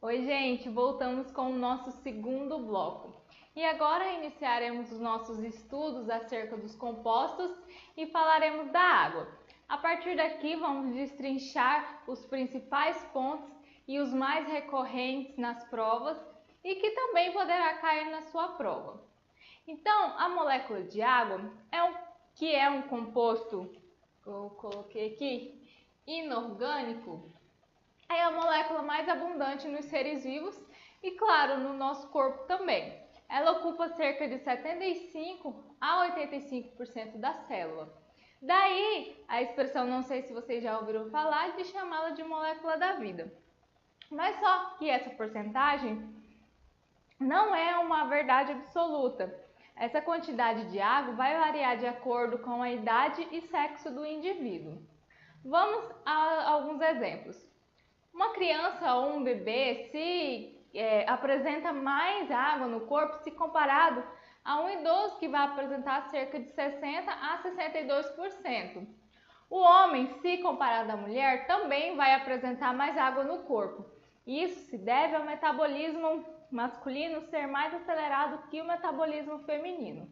Oi, gente, voltamos com o nosso segundo bloco. E agora iniciaremos os nossos estudos acerca dos compostos e falaremos da água. A partir daqui, vamos destrinchar os principais pontos e os mais recorrentes nas provas e que também poderá cair na sua prova. Então, a molécula de água é um composto, eu coloquei aqui, inorgânico. É a molécula mais abundante nos seres vivos e, claro, no nosso corpo também. Ela ocupa cerca de 75 a 85% da célula. Daí, a expressão, não sei se vocês já ouviram falar, de chamá-la de molécula da vida. Mas só que essa porcentagem não é uma verdade absoluta. Essa quantidade de água vai variar de acordo com a idade e sexo do indivíduo. Vamos a alguns exemplos. Uma criança ou um bebê apresenta mais água no corpo se comparado a um idoso que vai apresentar cerca de 60 a 62%. O homem, se comparado à mulher, também vai apresentar mais água no corpo. Isso se deve ao metabolismo masculino ser mais acelerado que o metabolismo feminino.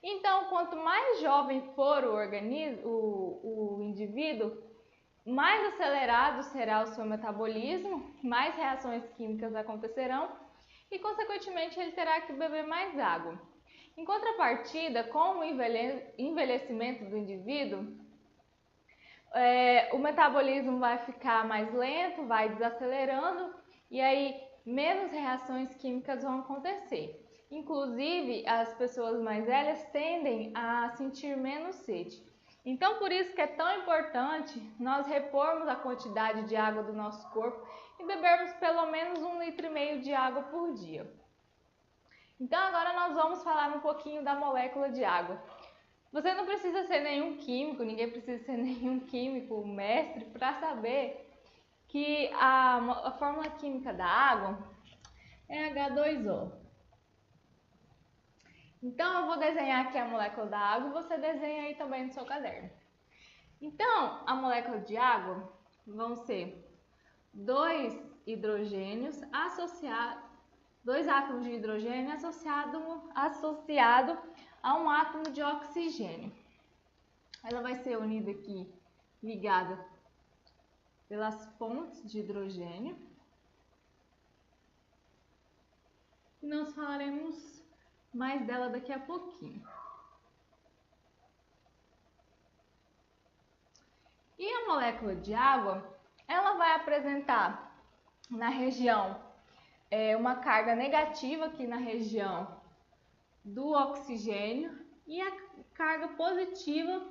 Então, quanto mais jovem for o indivíduo, mais acelerado será o seu metabolismo, mais reações químicas acontecerão e, consequentemente, ele terá que beber mais água. Em contrapartida, com o envelhecimento do indivíduo, o metabolismo vai ficar mais lento, vai desacelerando e aí menos reações químicas vão acontecer. Inclusive, as pessoas mais velhas tendem a sentir menos sede. Então, por isso que é tão importante nós repormos a quantidade de água do nosso corpo e bebermos pelo menos 1,5 litro de água por dia. Então, agora nós vamos falar um pouquinho da molécula de água. Você não precisa ser nenhum químico, ninguém precisa ser nenhum químico mestre para saber que a fórmula química da água é H2O. Então, eu vou desenhar aqui a molécula da água e você desenha aí também no seu caderno. Então, a molécula de água vão ser dois átomos de hidrogênio associado a um átomo de oxigênio. Ela vai ser unida aqui, ligada pelas pontes de hidrogênio. E nós falaremos mais dela daqui a pouquinho. E a molécula de água, ela vai apresentar na região uma carga negativa aqui na região do oxigênio e a carga positiva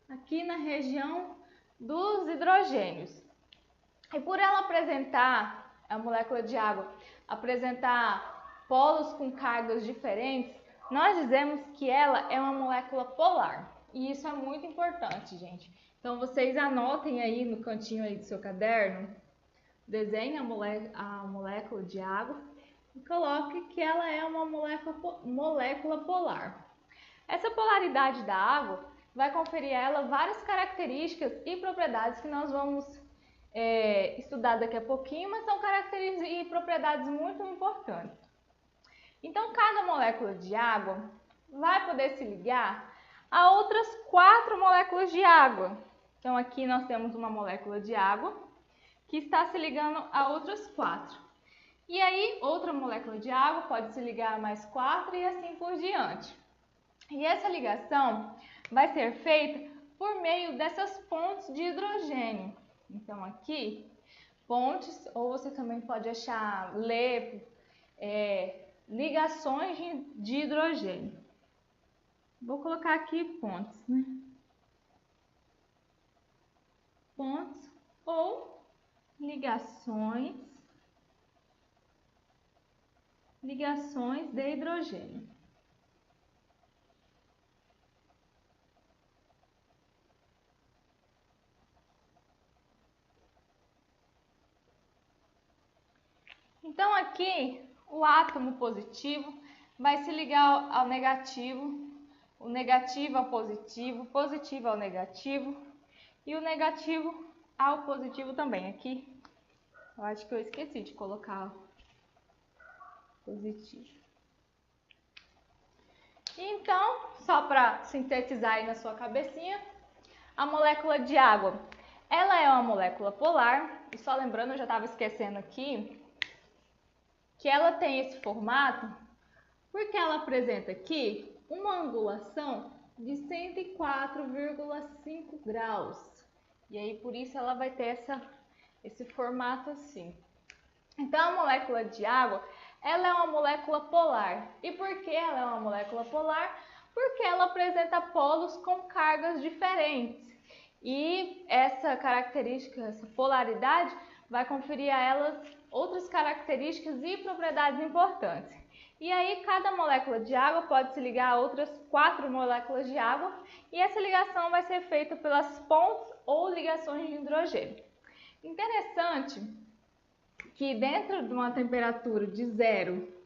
aqui na região dos hidrogênios. E por ela apresentar, a molécula de água, apresentar polos com cargas diferentes, nós dizemos que ela é uma molécula polar. E isso é muito importante, gente. Então, vocês anotem aí no cantinho aí do seu caderno, desenhe a molécula de água e coloque que ela é uma molécula polar. Essa polaridade da água vai conferir a ela várias características e propriedades que nós vamos estudar daqui a pouquinho, mas são características e propriedades muito importantes. Então, cada molécula de água vai poder se ligar a outras 4 moléculas de água. Então, aqui nós temos uma molécula de água que está se ligando a outras 4. E aí, outra molécula de água pode se ligar a mais 4 e assim por diante. E essa ligação vai ser feita por meio dessas pontes de hidrogênio. Então, aqui, pontes, ou você também pode ler ligações de hidrogênio. Vou colocar aqui pontes, né? Pontes ou ligações de hidrogênio. Então, aqui, o átomo positivo vai se ligar ao negativo, o negativo ao positivo, o positivo ao negativo e o negativo ao positivo também. Aqui Eu acho que eu esqueci de colocar positivo. Então, só para sintetizar aí na sua cabecinha, a molécula de água, ela é uma molécula polar. E só lembrando, eu já estava esquecendo aqui, que ela tem esse formato porque ela apresenta aqui uma angulação de 104,5 graus. E aí, por isso, ela vai ter esse formato assim. Então, a molécula de água, ela é uma molécula polar. E por que ela é uma molécula polar? Porque ela apresenta polos com cargas diferentes. E essa característica, essa polaridade, vai conferir a ela outras características e propriedades importantes. E aí, cada molécula de água pode se ligar a outras 4 moléculas de água, e essa ligação vai ser feita pelas pontes ou ligações de hidrogênio. Interessante que dentro de uma temperatura de 0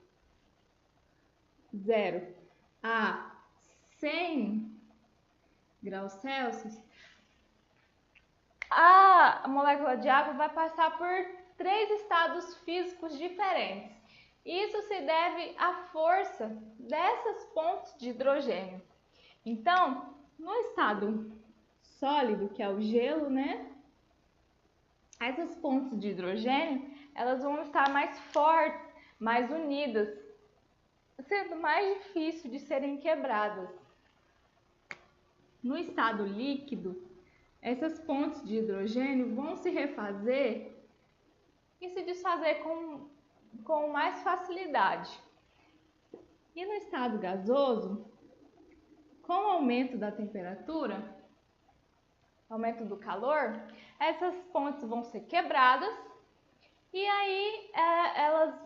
a 100 graus Celsius, a molécula de água vai passar por 3 estados físicos diferentes. Isso se deve à força dessas pontes de hidrogênio. Então, no estado sólido, que é o gelo, né? Essas pontes de hidrogênio, elas vão estar mais fortes, mais unidas, sendo mais difícil de serem quebradas. No estado líquido, essas pontes de hidrogênio vão se refazer e se desfazer com mais facilidade. E no estado gasoso, com o aumento da temperatura, aumento do calor, essas pontes vão ser quebradas e aí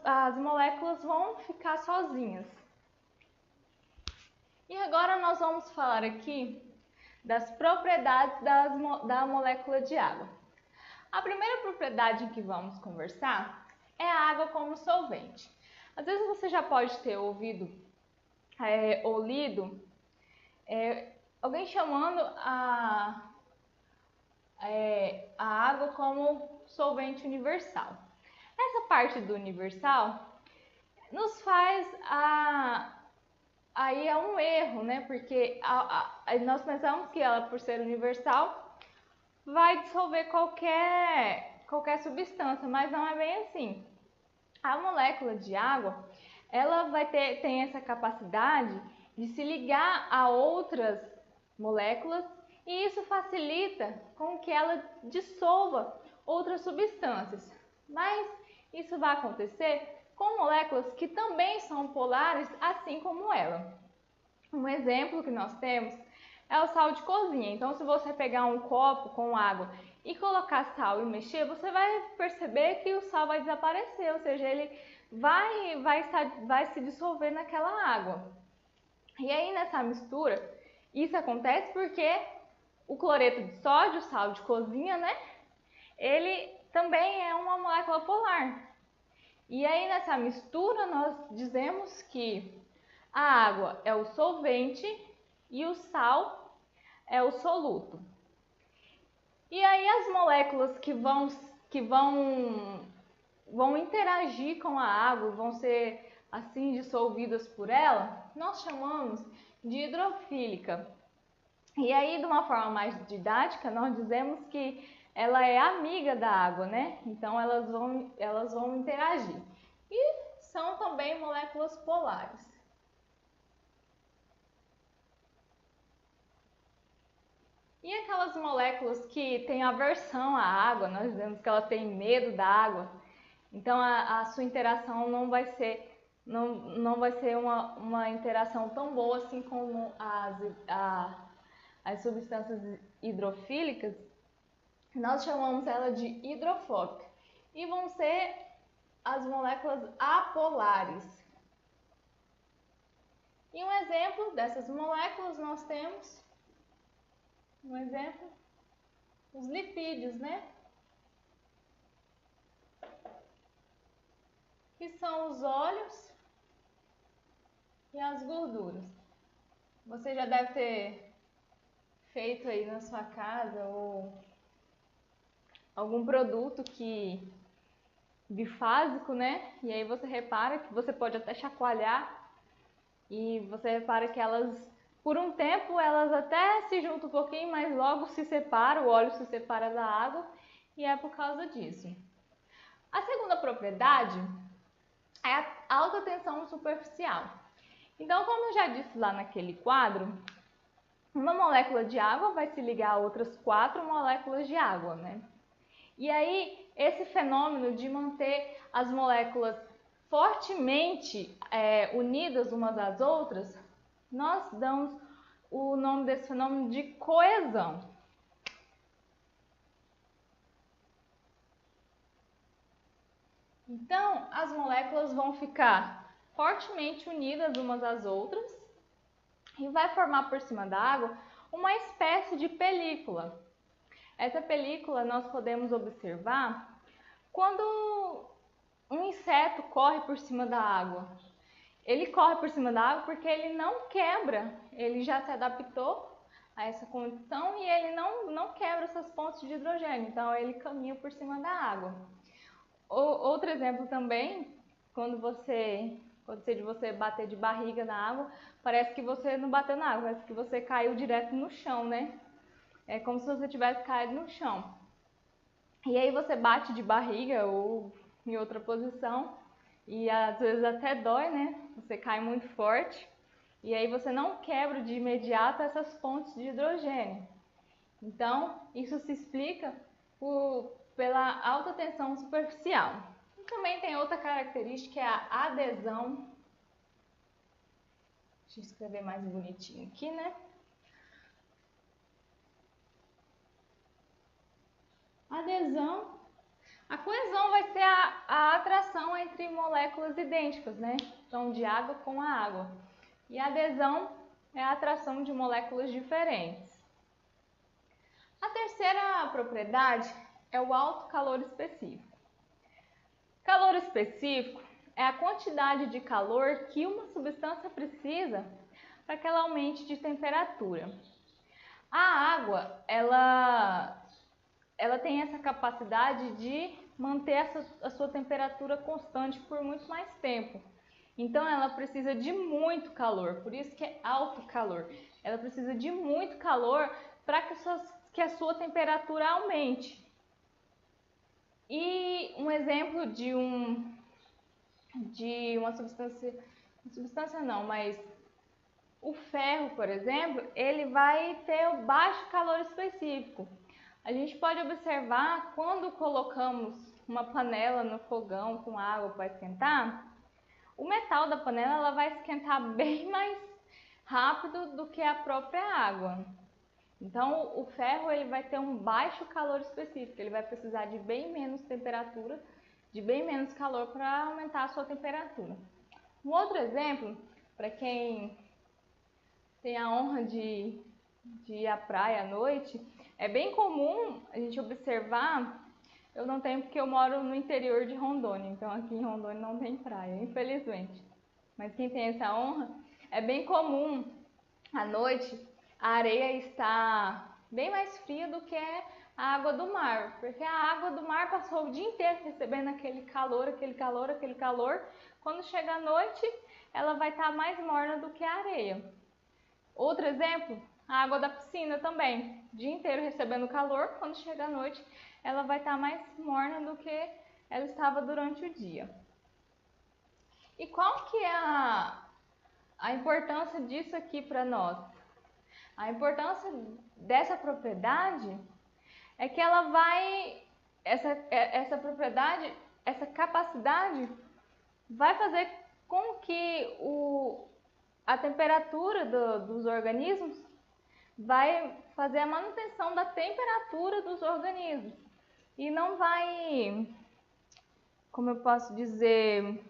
as moléculas vão ficar sozinhas. E agora nós vamos falar aqui das propriedades da molécula de água. A primeira propriedade que vamos conversar é a água como solvente. Às vezes você já pode ter ouvido ou lido alguém chamando a água como solvente universal. Essa parte do universal nos faz aí é um erro, né? Porque nós pensamos que ela, por ser universal, vai dissolver qualquer substância, mas não é bem assim. A molécula de água, ela tem essa capacidade de se ligar a outras moléculas e isso facilita com que ela dissolva outras substâncias. Mas isso vai acontecer com moléculas que também são polares, assim como ela. Um exemplo que nós temos é o sal de cozinha. Então, se você pegar um copo com água e colocar sal e mexer, você vai perceber que o sal vai desaparecer, ou seja, ele vai se dissolver naquela água. E aí, nessa mistura, isso acontece porque o cloreto de sódio, sal de cozinha, né? Ele também é uma molécula polar. E aí, nessa mistura, nós dizemos que a água é o solvente e o sal é o soluto. E aí, as moléculas que vão interagir com a água, vão ser assim dissolvidas por ela, nós chamamos de hidrofílica. E aí, de uma forma mais didática, nós dizemos que ela é amiga da água, né? Então, elas vão interagir. E são também moléculas polares. E aquelas moléculas que têm aversão à água, nós dizemos que ela tem medo da água. Então, a sua interação não vai ser uma interação tão boa assim como as substâncias hidrofílicas. Nós chamamos ela de hidrofóbica e vão ser as moléculas apolares. E um exemplo dessas moléculas nós temos, os lipídios, né? Que são os óleos e as gorduras. Você já deve ter feito aí na sua casa ou algum produto que bifásico, né? E aí você repara que você pode até chacoalhar e você repara que elas, por um tempo, elas até se juntam um pouquinho, mas logo se separam, o óleo se separa da água e é por causa disso. A segunda propriedade é a alta tensão superficial. Então, como eu já disse lá naquele quadro, uma molécula de água vai se ligar a outras 4 moléculas de água, né? E aí, esse fenômeno de manter as moléculas fortemente unidas umas às outras, nós damos o nome desse fenômeno de coesão. Então, as moléculas vão ficar fortemente unidas umas às outras e vai formar por cima da água uma espécie de película. Essa película nós podemos observar quando um inseto corre por cima da água. Ele corre por cima da água porque ele não quebra, ele já se adaptou a essa condição e ele não quebra essas pontes de hidrogênio, então ele caminha por cima da água. Outro exemplo também, quando você bater de barriga na água, parece que você não bateu na água, parece que você caiu direto no chão, né? É como se você tivesse caído no chão. E aí você bate de barriga ou em outra posição e às vezes até dói, né? Você cai muito forte e aí você não quebra de imediato essas pontes de hidrogênio. Então, isso se explica pela alta tensão superficial. E também tem outra característica, que é a adesão. Deixa eu escrever mais bonitinho aqui, né? Adesão. A coesão vai ser a atração entre moléculas idênticas, né? Então, de água com a água. E a adesão é a atração de moléculas diferentes. A terceira propriedade é o alto calor específico. Calor específico é a quantidade de calor que uma substância precisa para que ela aumente de temperatura. A água, ela tem essa capacidade de manter a sua temperatura constante por muito mais tempo. Então, ela precisa de muito calor, por isso que é alto calor. Ela precisa de muito calor para que a sua temperatura aumente. E um exemplo de uma substância não, mas o ferro, por exemplo, ele vai ter o baixo calor específico. A gente pode observar quando colocamos uma panela no fogão com água para esquentar, o metal da panela ela vai esquentar bem mais rápido do que a própria água. Então, o ferro ele vai ter um baixo calor específico, ele vai precisar de bem menos temperatura, de bem menos calor para aumentar a sua temperatura. Um outro exemplo, para quem tem a honra de ir à praia à noite, é bem comum a gente observar, eu não tenho porque eu moro no interior de Rondônia, então aqui em Rondônia não tem praia, infelizmente. Mas quem tem essa honra, é bem comum à noite a areia está bem mais fria do que a água do mar, porque a água do mar passou o dia inteiro recebendo aquele calor, aquele calor, aquele calor. Quando chega à noite, ela vai estar mais morna do que a areia. Outro exemplo, a água da piscina também, o dia inteiro recebendo calor, quando chega à noite, ela vai estar mais morna do que ela estava durante o dia. E qual que é a importância disso aqui para nós? A importância dessa propriedade é que ela vai, essa propriedade, essa capacidade vai fazer com que a temperatura dos organismos vai fazer a manutenção da temperatura dos organismos e não vai, como eu posso dizer,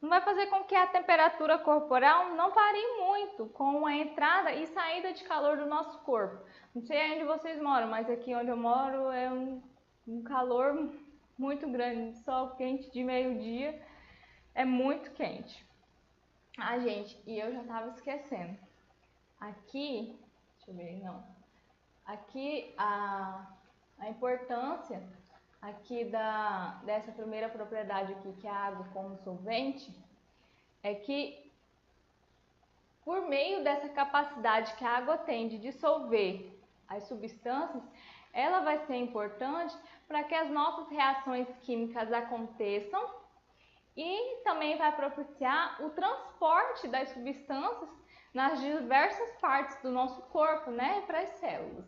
não vai fazer com que a temperatura corporal não varie muito com a entrada e saída de calor do nosso corpo. Não sei onde vocês moram, mas aqui onde eu moro é um calor muito grande, sol quente de meio-dia, é muito quente. Ah, gente, e eu já estava esquecendo. Aqui, deixa eu ver, não. Aqui a importância, aqui dessa primeira propriedade aqui, que é a água como solvente, é que por meio dessa capacidade que a água tem de dissolver as substâncias, ela vai ser importante para que as nossas reações químicas aconteçam e também vai propiciar o transporte das substâncias nas diversas partes do nosso corpo, né, para as células.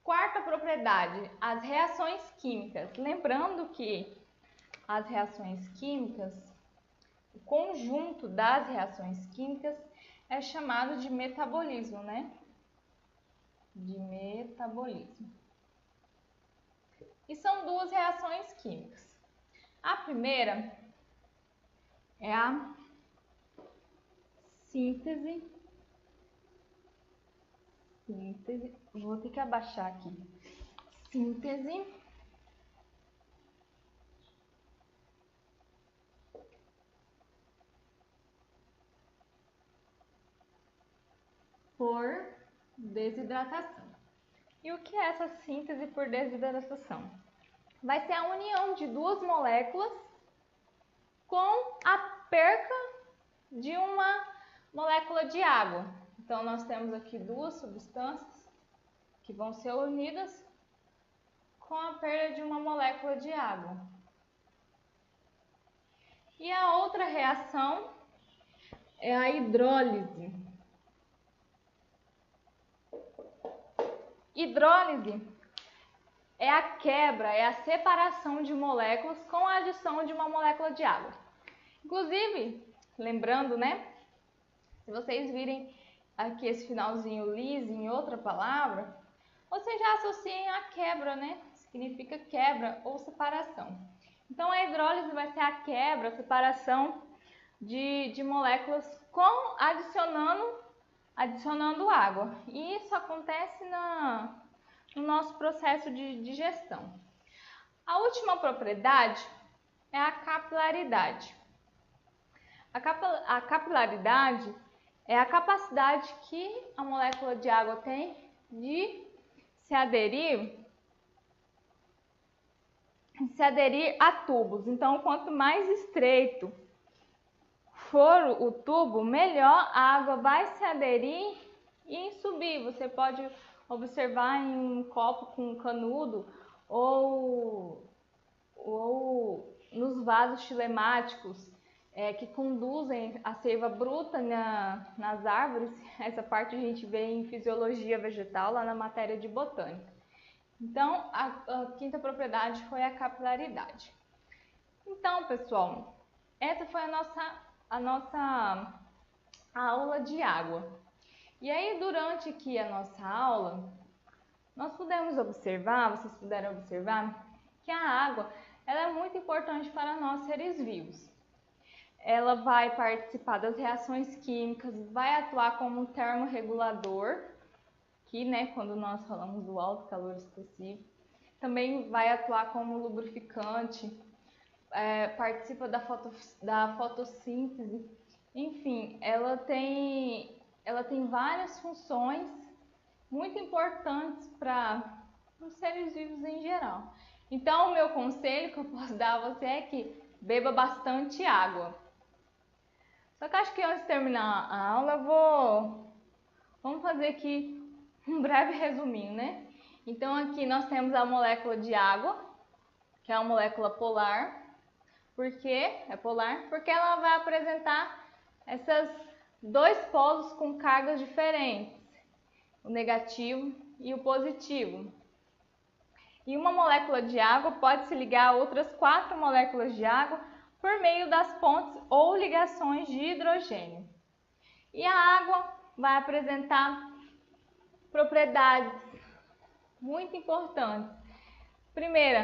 Quarta propriedade, as reações químicas. Lembrando que as reações químicas, o conjunto das reações químicas é chamado de metabolismo, né? De metabolismo. E são duas reações químicas. A primeira é a síntese. Vou ter que abaixar aqui. Síntese por desidratação. E o que é essa síntese por desidratação? Vai ser a união de duas moléculas com a perca de uma molécula de água. Então, nós temos aqui duas substâncias que vão ser unidas com a perda de uma molécula de água. E a outra reação é a hidrólise. Hidrólise é a quebra, é a separação de moléculas com a adição de uma molécula de água. Inclusive, lembrando, né? Se vocês virem aqui esse finalzinho lise em outra palavra, vocês já associem a quebra, né? Significa quebra ou separação. Então, a hidrólise vai ser a quebra, a separação de moléculas adicionando água. E isso acontece no nosso processo de digestão. A última propriedade é a capilaridade. A capilaridade é a capacidade que a molécula de água tem de se aderir a tubos. Então, quanto mais estreito for o tubo, melhor a água vai se aderir e subir. Você pode observar em um copo com canudo ou nos vasos tilemáticos que conduzem a seiva bruta nas árvores. Essa parte a gente vê em fisiologia vegetal, lá na matéria de botânica. Então, a quinta propriedade foi a capilaridade. Então, pessoal, essa foi a nossa aula de água. E aí, durante aqui a nossa aula, nós pudemos observar, vocês puderam observar, que a água ela é muito importante para nós seres vivos. Ela vai participar das reações químicas, vai atuar como um termorregulador, que, né, quando nós falamos do alto calor específico, também vai atuar como lubrificante, participa da fotossíntese, enfim, ela tem várias funções muito importantes para os seres vivos em geral. Então, o meu conselho que eu posso dar a você é que beba bastante água. Só que acho que antes de terminar a aula, vamos fazer aqui um breve resuminho, né? Então, aqui nós temos a molécula de água, que é uma molécula polar. Por que é polar? Porque ela vai apresentar esses dois polos com cargas diferentes, o negativo e o positivo. E uma molécula de água pode se ligar a outras 4 moléculas de água por meio das pontes ou ligações de hidrogênio. E a água vai apresentar propriedades muito importantes. Primeiro,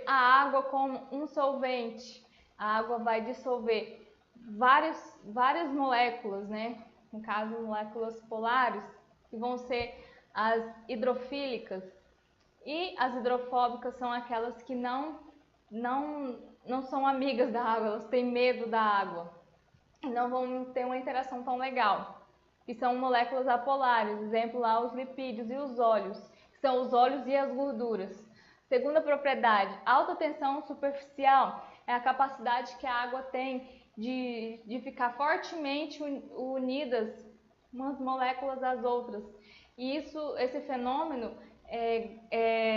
a água como um solvente. A água vai dissolver várias moléculas, né? No caso, moléculas polares, que vão ser as hidrofílicas. E as hidrofóbicas são aquelas que não são amigas da água, elas têm medo da água. E não vão ter uma interação tão legal. Que são moléculas apolares, exemplo lá os lipídios e os óleos, que são os óleos e as gorduras. Segunda propriedade, alta tensão superficial, é a capacidade que a água tem de ficar fortemente unidas umas moléculas às outras. E esse fenômeno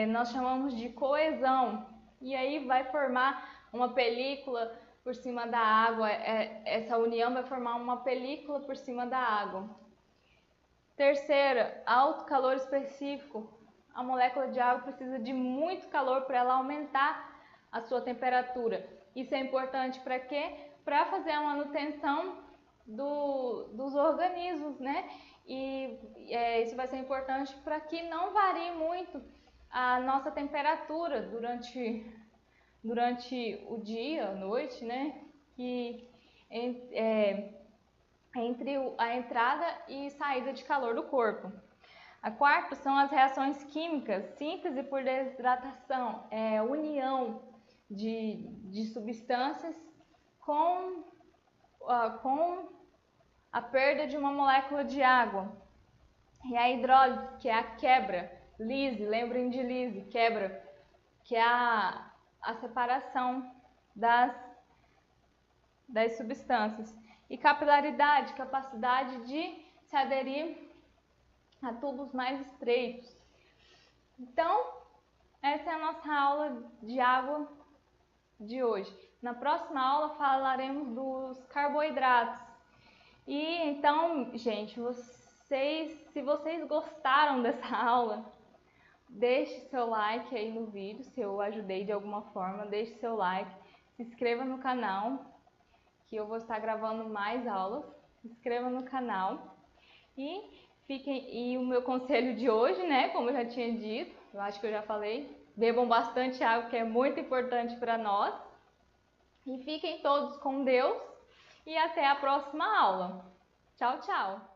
nós chamamos de coesão. E aí vai formar uma película por cima da água, essa união vai formar uma película por cima da água. Terceira, alto calor específico. A molécula de água precisa de muito calor para ela aumentar a sua temperatura. Isso é importante para quê? Para fazer a manutenção dos organismos, né? E isso vai ser importante para que não varie muito a nossa temperatura durante o dia, a noite, né? Entre a entrada e saída de calor do corpo. A quarta são as reações químicas, síntese por desidratação, união de substâncias com a perda de uma molécula de água. E a hidrólise, que é a quebra, lise, lembrem de lise, quebra, que é a separação das substâncias. E capilaridade, capacidade de se aderir a tubos mais estreitos. Então, essa é a nossa aula de água de hoje. Na próxima aula falaremos dos carboidratos. E então, gente, se vocês gostaram dessa aula, deixe seu like aí no vídeo, se eu ajudei de alguma forma, deixe seu like, se inscreva no canal, que eu vou estar gravando mais aulas. Se inscreva no canal e o meu conselho de hoje, né, como eu já tinha dito, eu acho que eu já falei, bebam bastante água, que é muito importante para nós. E fiquem todos com Deus e até a próxima aula. Tchau, tchau!